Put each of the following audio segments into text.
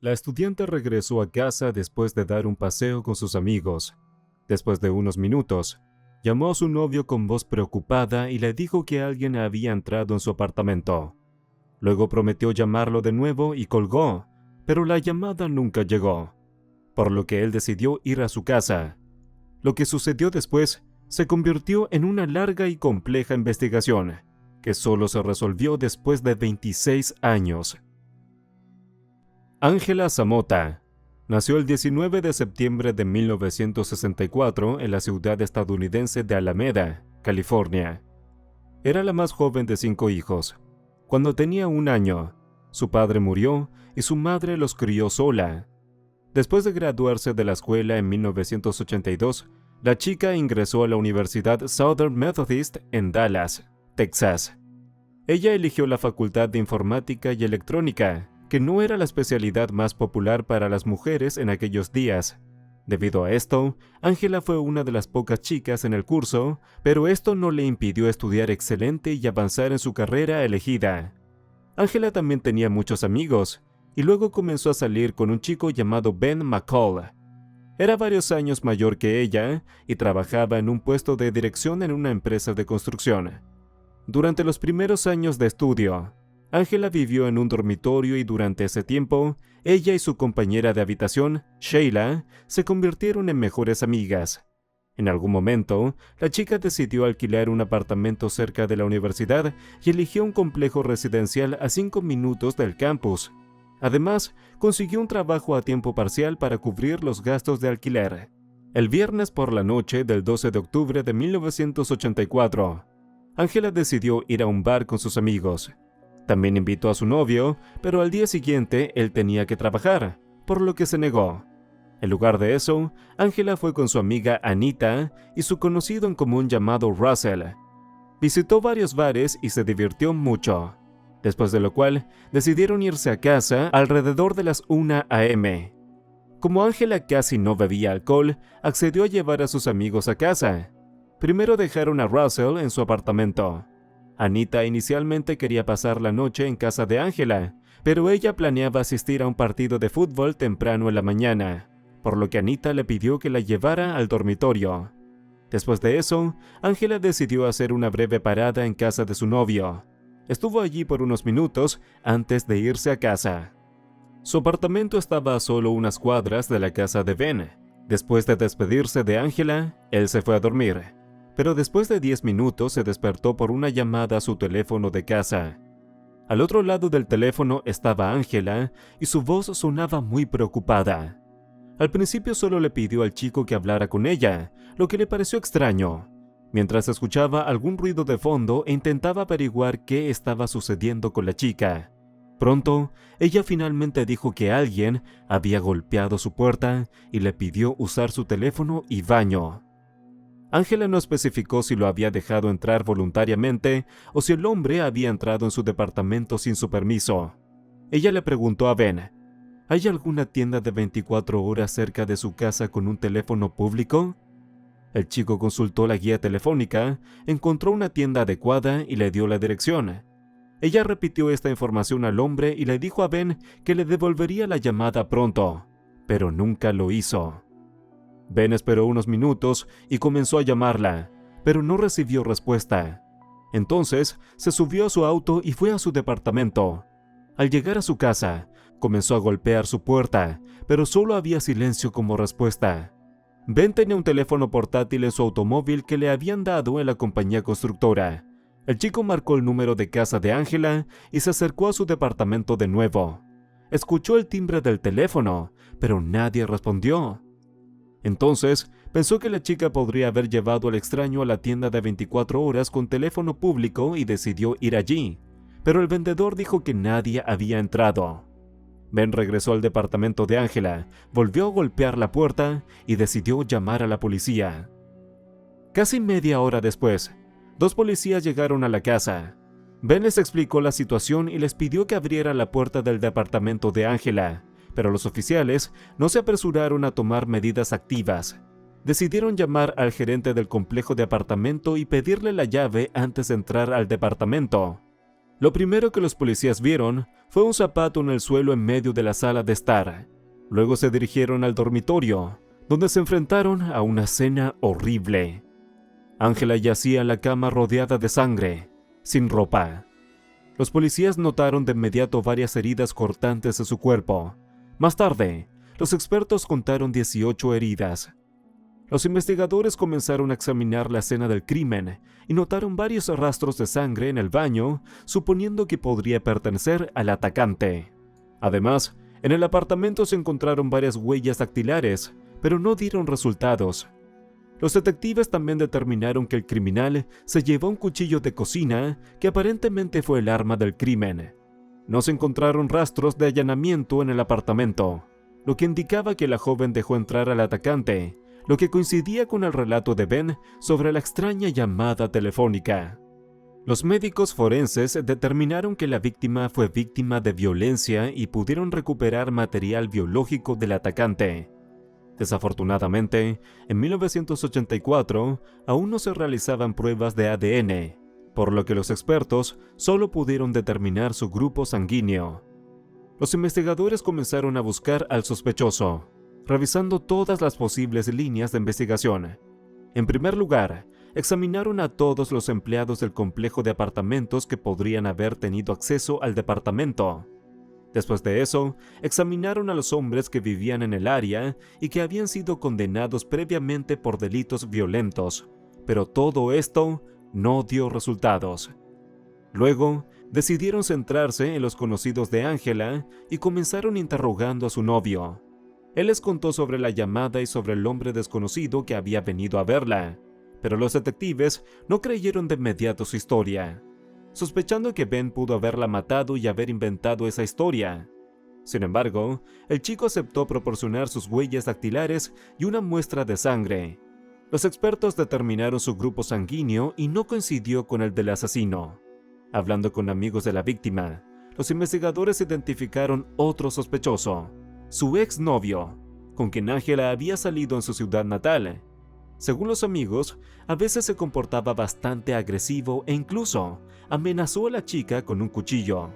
La estudiante regresó a casa después de dar un paseo con sus amigos. Después de unos minutos, llamó a su novio con voz preocupada y le dijo que alguien había entrado en su apartamento. Luego prometió llamarlo de nuevo y colgó, pero la llamada nunca llegó, por lo que él decidió ir a su casa. Lo que sucedió después se convirtió en una larga y compleja investigación, que solo se resolvió después de 26 años. Ángela Zamota nació el 19 de septiembre de 1964 en la ciudad estadounidense de Alameda, California. Era la más joven de 5 hijos. Cuando tenía 1 año, su padre murió y su madre los crió sola. Después de graduarse de la escuela en 1982, la chica ingresó a la Universidad Southern Methodist en Dallas, Texas. Ella eligió la Facultad de Informática y Electrónica, que no era la especialidad más popular para las mujeres en aquellos días. Debido a esto, Ángela fue una de las pocas chicas en el curso, pero esto no le impidió estudiar excelente y avanzar en su carrera elegida. Ángela también tenía muchos amigos, y luego comenzó a salir con un chico llamado Ben McCall. Era varios años mayor que ella y trabajaba en un puesto de dirección en una empresa de construcción. Durante los primeros años de estudio, Ángela vivió en un dormitorio y durante ese tiempo, ella y su compañera de habitación, Sheila, se convirtieron en mejores amigas. En algún momento, la chica decidió alquilar un apartamento cerca de la universidad y eligió un complejo residencial a 5 minutos del campus. Además, consiguió un trabajo a tiempo parcial para cubrir los gastos de alquiler. El viernes por la noche del 12 de octubre de 1984, Ángela decidió ir a un bar con sus amigos. También invitó a su novio, pero al día siguiente él tenía que trabajar, por lo que se negó. En lugar de eso, Ángela fue con su amiga Anita y su conocido en común llamado Russell. Visitó varios bares y se divirtió mucho, después de lo cual decidieron irse a casa alrededor de las 1 a.m. Como Ángela casi no bebía alcohol, accedió a llevar a sus amigos a casa. Primero dejaron a Russell en su apartamento. Anita inicialmente quería pasar la noche en casa de Ángela, pero ella planeaba asistir a un partido de fútbol temprano en la mañana, por lo que Anita le pidió que la llevara al dormitorio. Después de eso, Ángela decidió hacer una breve parada en casa de su novio. Estuvo allí por unos minutos antes de irse a casa. Su apartamento estaba a solo unas cuadras de la casa de Ben. Después de despedirse de Ángela, él se fue a dormir, pero después de 10 minutos se despertó por una llamada a su teléfono de casa. Al otro lado del teléfono estaba Ángela y su voz sonaba muy preocupada. Al principio solo le pidió al chico que hablara con ella, lo que le pareció extraño, mientras escuchaba algún ruido de fondo e intentaba averiguar qué estaba sucediendo con la chica. Pronto, ella finalmente dijo que alguien había golpeado su puerta y le pidió usar su teléfono y baño. Ángela no especificó si lo había dejado entrar voluntariamente o si el hombre había entrado en su departamento sin su permiso. Ella le preguntó a Ben, ¿hay alguna tienda de 24 horas cerca de su casa con un teléfono público? El chico consultó la guía telefónica, encontró una tienda adecuada y le dio la dirección. Ella repitió esta información al hombre y le dijo a Ben que le devolvería la llamada pronto, pero nunca lo hizo. Ben esperó unos minutos y comenzó a llamarla, pero no recibió respuesta. Entonces, se subió a su auto y fue a su departamento. Al llegar a su casa, comenzó a golpear su puerta, pero solo había silencio como respuesta. Ben tenía un teléfono portátil en su automóvil que le habían dado en la compañía constructora. El chico marcó el número de casa de Ángela y se acercó a su departamento de nuevo. Escuchó el timbre del teléfono, pero nadie respondió. Entonces, pensó que la chica podría haber llevado al extraño a la tienda de 24 horas con teléfono público y decidió ir allí, pero el vendedor dijo que nadie había entrado. Ben regresó al departamento de Ángela, volvió a golpear la puerta y decidió llamar a la policía. Casi media hora después, 2 policías llegaron a la casa. Ben les explicó la situación y les pidió que abriera la puerta del departamento de Ángela, pero los oficiales no se apresuraron a tomar medidas activas. Decidieron llamar al gerente del complejo de apartamento y pedirle la llave antes de entrar al departamento. Lo primero que los policías vieron fue un zapato en el suelo en medio de la sala de estar. Luego se dirigieron al dormitorio, donde se enfrentaron a una escena horrible. Angela yacía en la cama rodeada de sangre, sin ropa. Los policías notaron de inmediato varias heridas cortantes en su cuerpo. Más tarde, los expertos contaron 18 heridas. Los investigadores comenzaron a examinar la escena del crimen y notaron varios rastros de sangre en el baño, suponiendo que podría pertenecer al atacante. Además, en el apartamento se encontraron varias huellas dactilares, pero no dieron resultados. Los detectives también determinaron que el criminal se llevó un cuchillo de cocina que aparentemente fue el arma del crimen. No se encontraron rastros de allanamiento en el apartamento, lo que indicaba que la joven dejó entrar al atacante, lo que coincidía con el relato de Ben sobre la extraña llamada telefónica. Los médicos forenses determinaron que la víctima fue víctima de violencia y pudieron recuperar material biológico del atacante. Desafortunadamente, en 1984 aún no se realizaban pruebas de ADN, por lo que los expertos solo pudieron determinar su grupo sanguíneo. Los investigadores comenzaron a buscar al sospechoso, revisando todas las posibles líneas de investigación. En primer lugar, examinaron a todos los empleados del complejo de apartamentos que podrían haber tenido acceso al departamento. Después de eso, examinaron a los hombres que vivían en el área y que habían sido condenados previamente por delitos violentos, pero todo esto no dio resultados. Luego, decidieron centrarse en los conocidos de Angela y comenzaron interrogando a su novio. Él les contó sobre la llamada y sobre el hombre desconocido que había venido a verla, pero los detectives no creyeron de inmediato su historia, sospechando que Ben pudo haberla matado y haber inventado esa historia. Sin embargo, el chico aceptó proporcionar sus huellas dactilares y una muestra de sangre. Los expertos determinaron su grupo sanguíneo y no coincidió con el del asesino. Hablando con amigos de la víctima, los investigadores identificaron otro sospechoso, su exnovio, con quien Angela había salido en su ciudad natal. Según los amigos, a veces se comportaba bastante agresivo e incluso amenazó a la chica con un cuchillo.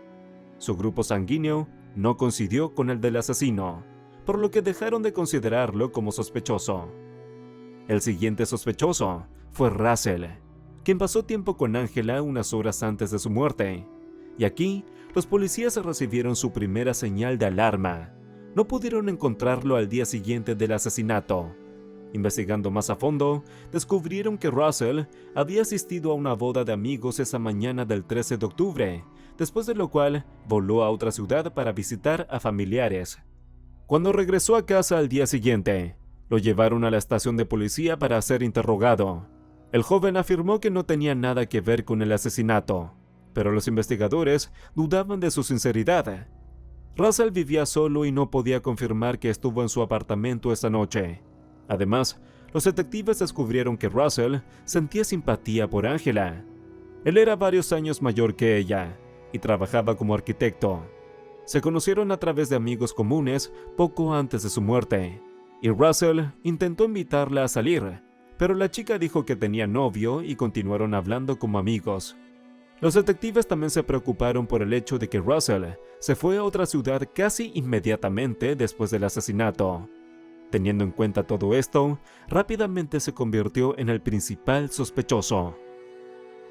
Su grupo sanguíneo no coincidió con el del asesino, por lo que dejaron de considerarlo como sospechoso. El siguiente sospechoso fue Russell, quien pasó tiempo con Angela unas horas antes de su muerte. Y aquí, los policías recibieron su primera señal de alarma. No pudieron encontrarlo al día siguiente del asesinato. Investigando más a fondo, descubrieron que Russell había asistido a una boda de amigos esa mañana del 13 de octubre, después de lo cual voló a otra ciudad para visitar a familiares. Cuando regresó a casa al día siguiente, lo llevaron a la estación de policía para ser interrogado. El joven afirmó que no tenía nada que ver con el asesinato, pero los investigadores dudaban de su sinceridad. Russell vivía solo y no podía confirmar que estuvo en su apartamento esa noche. Además, los detectives descubrieron que Russell sentía simpatía por Angela. Él era varios años mayor que ella y trabajaba como arquitecto. Se conocieron a través de amigos comunes poco antes de su muerte, y Russell intentó invitarla a salir, pero la chica dijo que tenía novio y continuaron hablando como amigos. Los detectives también se preocuparon por el hecho de que Russell se fue a otra ciudad casi inmediatamente después del asesinato. Teniendo en cuenta todo esto, rápidamente se convirtió en el principal sospechoso.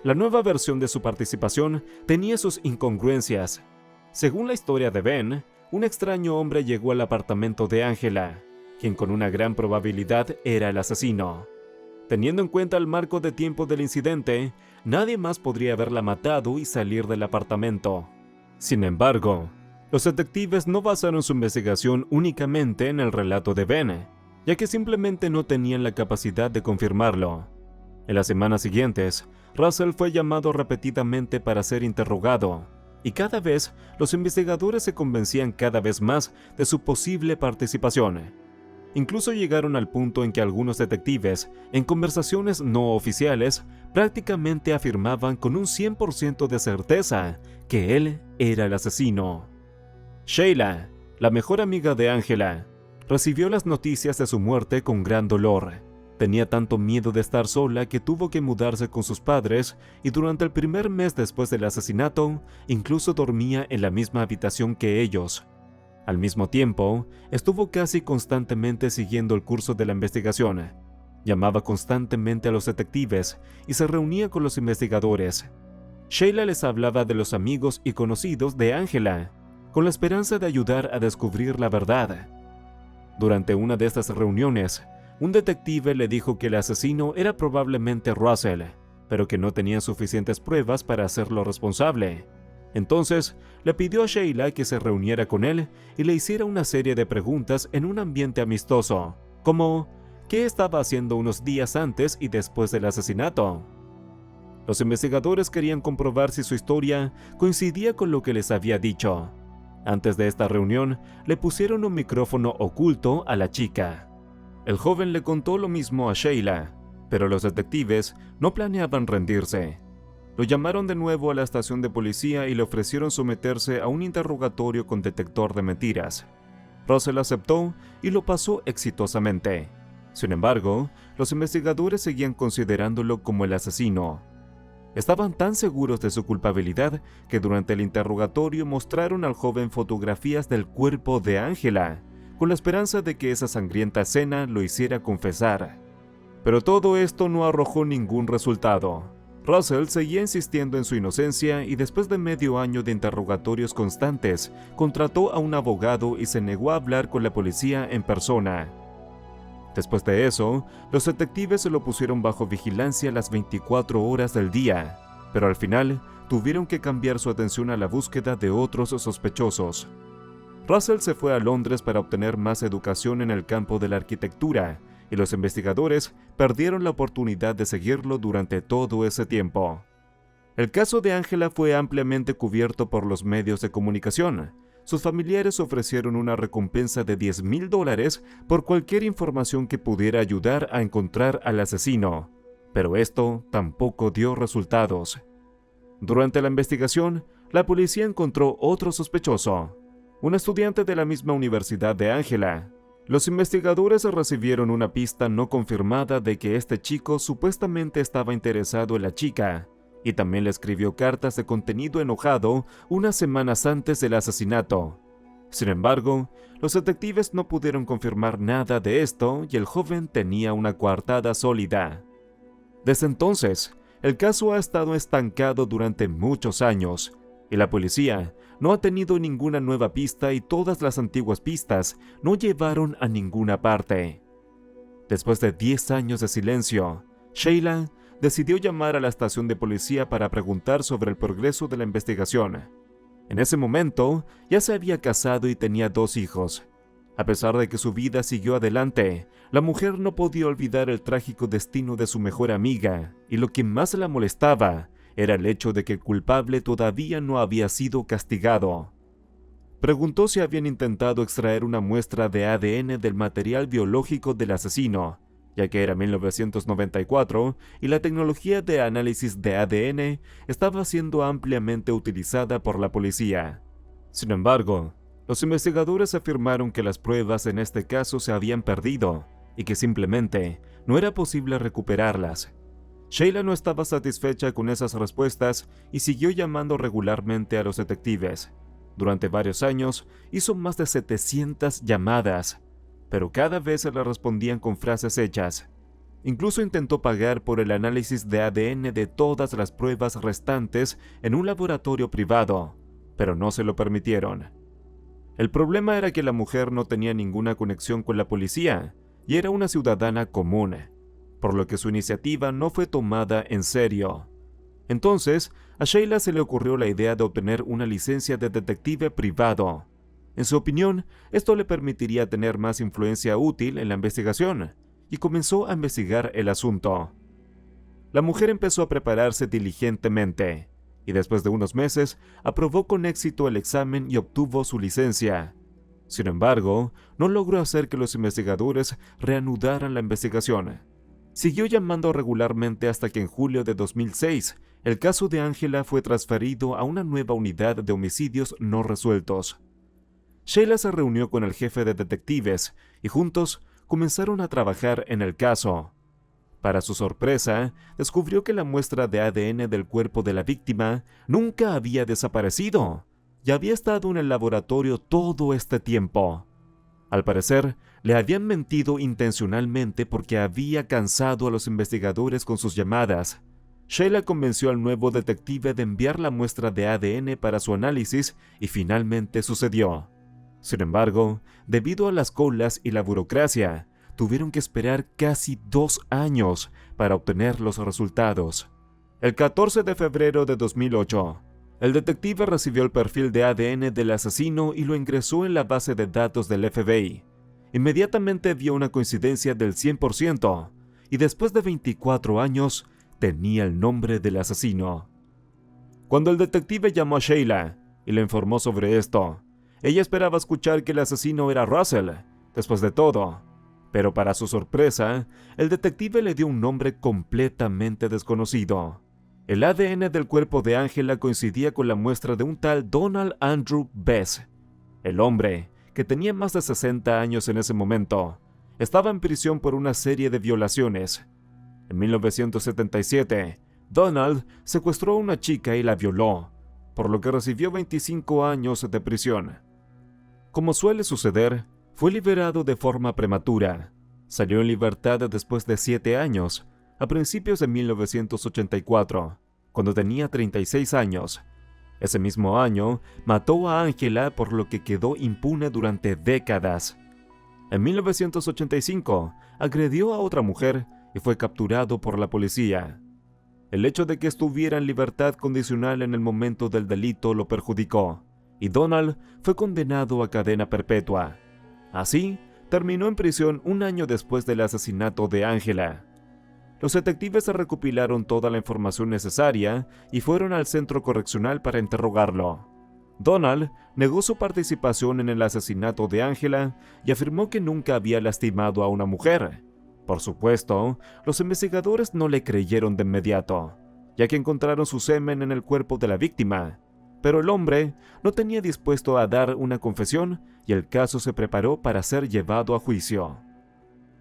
La nueva versión de su participación tenía sus incongruencias. Según la historia de Ben, un extraño hombre llegó al apartamento de Angela, quien con una gran probabilidad era el asesino. Teniendo en cuenta el marco de tiempo del incidente, nadie más podría haberla matado y salir del apartamento. Sin embargo, los detectives no basaron su investigación únicamente en el relato de Ben, ya que simplemente no tenían la capacidad de confirmarlo. En las semanas siguientes, Russell fue llamado repetidamente para ser interrogado, y cada vez los investigadores se convencían cada vez más de su posible participación. Incluso llegaron al punto en que algunos detectives, en conversaciones no oficiales, prácticamente afirmaban con un 100% de certeza que él era el asesino. Sheila, la mejor amiga de Angela, recibió las noticias de su muerte con gran dolor. Tenía tanto miedo de estar sola que tuvo que mudarse con sus padres y durante el primer mes después del asesinato, incluso dormía en la misma habitación que ellos. Al mismo tiempo, estuvo casi constantemente siguiendo el curso de la investigación. Llamaba constantemente a los detectives y se reunía con los investigadores. Sheila les hablaba de los amigos y conocidos de Angela, con la esperanza de ayudar a descubrir la verdad. Durante una de estas reuniones, un detective le dijo que el asesino era probablemente Russell, pero que no tenía suficientes pruebas para hacerlo responsable. Entonces, le pidió a Sheila que se reuniera con él y le hiciera una serie de preguntas en un ambiente amistoso, como ¿qué estaba haciendo unos días antes y después del asesinato? Los investigadores querían comprobar si su historia coincidía con lo que les había dicho. Antes de esta reunión, le pusieron un micrófono oculto a la chica. El joven le contó lo mismo a Sheila, pero los detectives no planeaban rendirse. Lo llamaron de nuevo a la estación de policía y le ofrecieron someterse a un interrogatorio con detector de mentiras. Russell aceptó y lo pasó exitosamente. Sin embargo, los investigadores seguían considerándolo como el asesino. Estaban tan seguros de su culpabilidad que durante el interrogatorio mostraron al joven fotografías del cuerpo de Angela, con la esperanza de que esa sangrienta escena lo hiciera confesar. Pero todo esto no arrojó ningún resultado. Russell seguía insistiendo en su inocencia y después de medio año de interrogatorios constantes, contrató a un abogado y se negó a hablar con la policía en persona. Después de eso, los detectives se lo pusieron bajo vigilancia las 24 horas del día, pero al final tuvieron que cambiar su atención a la búsqueda de otros sospechosos. Russell se fue a Londres para obtener más educación en el campo de la arquitectura, y los investigadores perdieron la oportunidad de seguirlo durante todo ese tiempo. El caso de Angela fue ampliamente cubierto por los medios de comunicación. Sus familiares ofrecieron una recompensa de $10,000 por cualquier información que pudiera ayudar a encontrar al asesino, pero esto tampoco dio resultados. Durante la investigación, la policía encontró otro sospechoso, un estudiante de la misma universidad de Angela. Los investigadores recibieron una pista no confirmada de que este chico supuestamente estaba interesado en la chica, y también le escribió cartas de contenido enojado unas semanas antes del asesinato. Sin embargo, los detectives no pudieron confirmar nada de esto y el joven tenía una coartada sólida. Desde entonces, el caso ha estado estancado durante muchos años, y la policía no ha tenido ninguna nueva pista y todas las antiguas pistas no llevaron a ninguna parte. Después de 10 años de silencio, Sheila decidió llamar a la estación de policía para preguntar sobre el progreso de la investigación. En ese momento, ya se había casado y tenía 2 hijos. A pesar de que su vida siguió adelante, la mujer no podía olvidar el trágico destino de su mejor amiga, y lo que más la molestaba era el hecho de que el culpable todavía no había sido castigado. Preguntó si habían intentado extraer una muestra de ADN del material biológico del asesino, ya que era 1994 y la tecnología de análisis de ADN estaba siendo ampliamente utilizada por la policía. Sin embargo, los investigadores afirmaron que las pruebas en este caso se habían perdido y que simplemente no era posible recuperarlas. Sheila no estaba satisfecha con esas respuestas y siguió llamando regularmente a los detectives. Durante varios años hizo más de 700 llamadas, pero cada vez se le respondían con frases hechas. Incluso intentó pagar por el análisis de ADN de todas las pruebas restantes en un laboratorio privado, pero no se lo permitieron. El problema era que la mujer no tenía ninguna conexión con la policía y era una ciudadana común, por lo que su iniciativa no fue tomada en serio. Entonces, a Sheila se le ocurrió la idea de obtener una licencia de detective privado. En su opinión, esto le permitiría tener más influencia útil en la investigación, y comenzó a investigar el asunto. La mujer empezó a prepararse diligentemente, y después de unos meses, aprobó con éxito el examen y obtuvo su licencia. Sin embargo, no logró hacer que los investigadores reanudaran la investigación. Siguió llamando regularmente hasta que en julio de 2006, el caso de Angela fue transferido a una nueva unidad de homicidios no resueltos. Sheila se reunió con el jefe de detectives y juntos comenzaron a trabajar en el caso. Para su sorpresa, descubrió que la muestra de ADN del cuerpo de la víctima nunca había desaparecido y había estado en el laboratorio todo este tiempo. Al parecer, le habían mentido intencionalmente porque había cansado a los investigadores con sus llamadas. Sheila convenció al nuevo detective de enviar la muestra de ADN para su análisis y finalmente sucedió. Sin embargo, debido a las colas y la burocracia, tuvieron que esperar casi 2 años para obtener los resultados. El 14 de febrero de 2008, el detective recibió el perfil de ADN del asesino y lo ingresó en la base de datos del FBI. Inmediatamente vio una coincidencia del 100% y después de 24 años tenía el nombre del asesino. Cuando el detective llamó a Sheila y le informó sobre esto, ella esperaba escuchar que el asesino era Russell, después de todo. Pero para su sorpresa, el detective le dio un nombre completamente desconocido. El ADN del cuerpo de Angela coincidía con la muestra de un tal Donald Andrew Bess. El hombre, que tenía más de 60 años en ese momento, estaba en prisión por una serie de violaciones. En 1977, Donald secuestró a una chica y la violó, por lo que recibió 25 años de prisión. Como suele suceder, fue liberado de forma prematura. Salió en libertad después de 7 años, a principios de 1984, cuando tenía 36 años. Ese mismo año, mató a Angela, por lo que quedó impune durante décadas. En 1985, agredió a otra mujer y fue capturado por la policía. El hecho de que estuviera en libertad condicional en el momento del delito lo perjudicó, y Donald fue condenado a cadena perpetua. Así, terminó en prisión 1 año después del asesinato de Angela. Los detectives recopilaron toda la información necesaria y fueron al centro correccional para interrogarlo. Donald negó su participación en el asesinato de Angela y afirmó que nunca había lastimado a una mujer. Por supuesto, los investigadores no le creyeron de inmediato, ya que encontraron su semen en el cuerpo de la víctima, pero el hombre no tenía dispuesto a dar una confesión y el caso se preparó para ser llevado a juicio.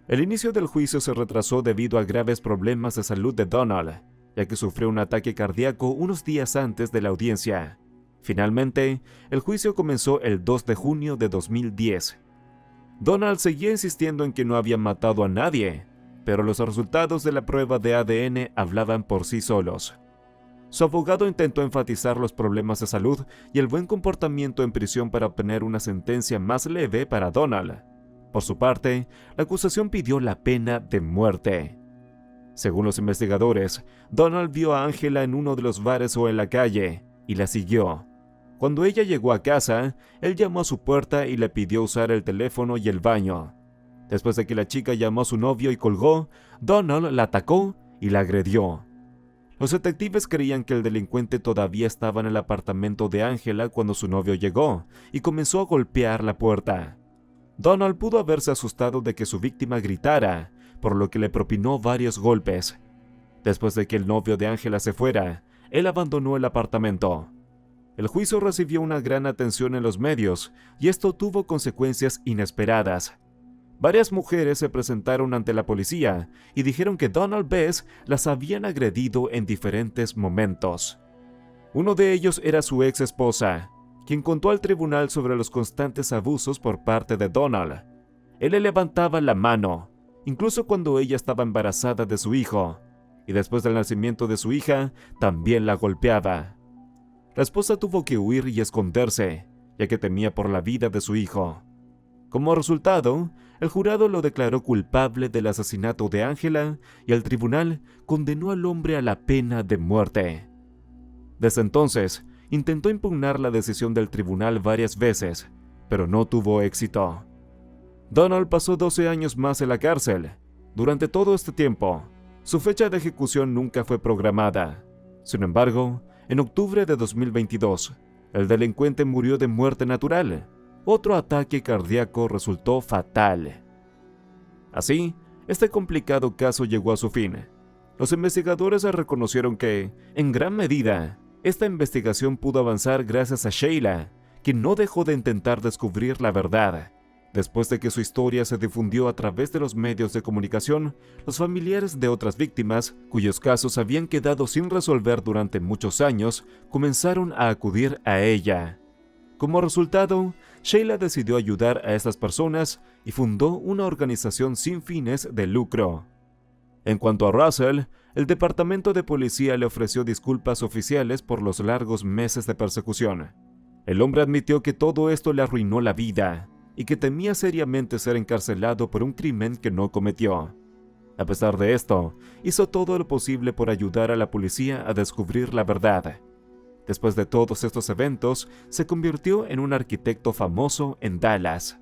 El inicio del juicio se retrasó debido a graves problemas de salud de Donald, ya que sufrió un ataque cardíaco unos días antes de la audiencia. Finalmente, el juicio comenzó el 2 de junio de 2010. Donald seguía insistiendo en que no había matado a nadie, pero los resultados de la prueba de ADN hablaban por sí solos. Su abogado intentó enfatizar los problemas de salud y el buen comportamiento en prisión para obtener una sentencia más leve para Donald. Por su parte, la acusación pidió la pena de muerte. Según los investigadores, Donald vio a Angela en uno de los bares o en la calle y la siguió. Cuando ella llegó a casa, él llamó a su puerta y le pidió usar el teléfono y el baño. Después de que la chica llamó a su novio y colgó, Donald la atacó y la agredió. Los detectives creían que el delincuente todavía estaba en el apartamento de Angela cuando su novio llegó y comenzó a golpear la puerta. Donald pudo haberse asustado de que su víctima gritara, por lo que le propinó varios golpes. Después de que el novio de Angela se fuera, él abandonó el apartamento. El juicio recibió una gran atención en los medios y esto tuvo consecuencias inesperadas. Varias mujeres se presentaron ante la policía y dijeron que Donald Bess las habían agredido en diferentes momentos. Uno de ellos era su ex esposa, quien contó al tribunal sobre los constantes abusos por parte de Donald. Él le levantaba la mano, incluso cuando ella estaba embarazada de su hijo, y después del nacimiento de su hija, también la golpeaba. La esposa tuvo que huir y esconderse, ya que temía por la vida de su hijo. Como resultado, el jurado lo declaró culpable del asesinato de Angela y el tribunal condenó al hombre a la pena de muerte. Desde entonces, intentó impugnar la decisión del tribunal varias veces, pero no tuvo éxito. Donald pasó 12 años más en la cárcel. Durante todo este tiempo, su fecha de ejecución nunca fue programada. Sin embargo, en octubre de 2022, el delincuente murió de muerte natural. Otro ataque cardíaco resultó fatal. Así, este complicado caso llegó a su fin. Los investigadores reconocieron que, en gran medida, esta investigación pudo avanzar gracias a Sheila, quien no dejó de intentar descubrir la verdad. Después de que su historia se difundió a través de los medios de comunicación, los familiares de otras víctimas, cuyos casos habían quedado sin resolver durante muchos años, comenzaron a acudir a ella. Como resultado, Sheila decidió ayudar a estas personas y fundó una organización sin fines de lucro. En cuanto a Russell, el departamento de policía le ofreció disculpas oficiales por los largos meses de persecución. El hombre admitió que todo esto le arruinó la vida y que temía seriamente ser encarcelado por un crimen que no cometió. A pesar de esto, hizo todo lo posible por ayudar a la policía a descubrir la verdad. Después de todos estos eventos, se convirtió en un arquitecto famoso en Dallas.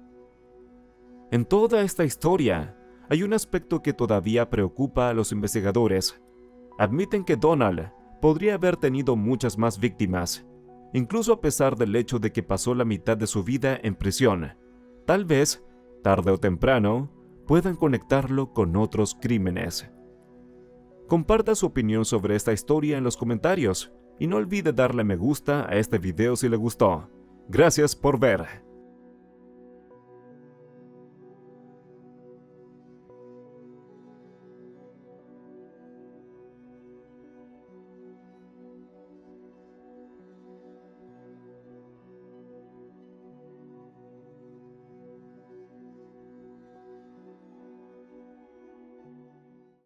En toda esta historia, hay un aspecto que todavía preocupa a los investigadores. Admiten que Donald podría haber tenido muchas más víctimas, incluso a pesar del hecho de que pasó la mitad de su vida en prisión. Tal vez, tarde o temprano, puedan conectarlo con otros crímenes. Comparta su opinión sobre esta historia en los comentarios y no olvide darle me gusta a este video si le gustó. Gracias por ver.